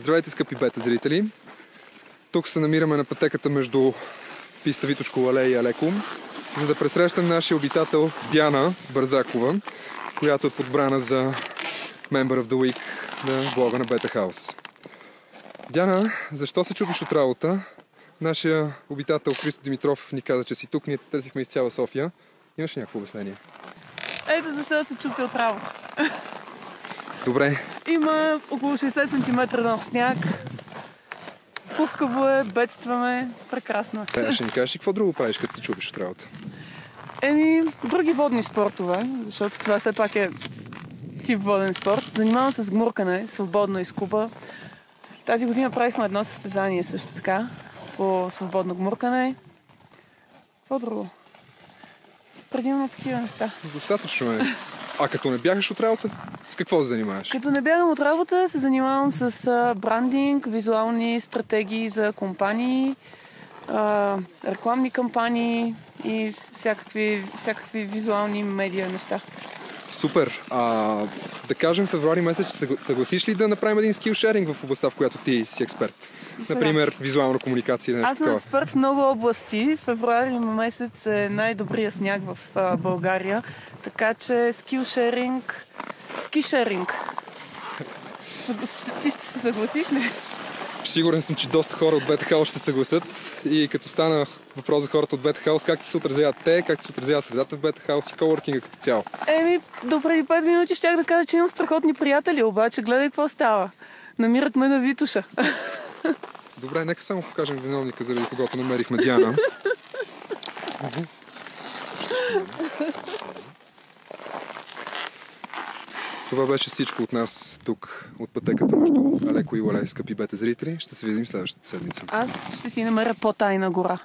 Здравейте, скъпи бета зрители! Тук се намираме на пътеката между писта Витошко алея и Алеко, за да пресрещам нашия обитател Диана Бързакова, която е подбрана за Member of the Week на блога на Beta House. Диана, защо се чупиш от работа? Нашия обитател Христо Димитров ни каза, че си тук. Ние те търсихме из цяла София. Имаш ли някакво обяснение? Ето защо се чупи от работа. Добре. Има около 60 см нов сняг. Пухкаво е, бедстваме. Прекрасно. Ще ни кажеш и какво друго правиш, като се чупиш от работа? Други водни спортове, защото това все пак е тип воден спорт. Занимавам се с гмуркане, свободно из куба. Тази година правихме едно състезание също така, по свободно гмуркане. Какво друго? Предимно такива неща. Достатъчно е. А като не бягаш от работа, с какво се занимаваш? Като не бягам от работа, се занимавам с брандинг, визуални стратегии за компании, рекламни кампании и всякакви визуални медиа неща. Супер! Да кажем, февруари месец, съгласиш ли да направим един скилшеринг в областта, в която ти си експерт? Например, визуална комуникация. Аз съм експерт в много области. Февруари месец е най-добрия сняг в България. Така че скилшеринг, скишеринг. Ти ще се съгласиш ли? Сигурен съм, че доста хора от Beta House ще се съгласят. И като стана въпрос за хората от Beta House, как ти се отразяват те, как ти се отразява средата в Beta House и коворкинга като цяло? До преди 5 минути щях да кажа, че имам страхотни приятели, обаче гледай какво става. Намират ме на Витоша. Добре, нека само покажем виновника, заради когото намерихме Диана. Това беше всичко от нас тук, от пътеката между Алеко и Уалей, скъпи бета зрители. Ще се видим следващата седмица. Аз ще си намеря по-тайна гора.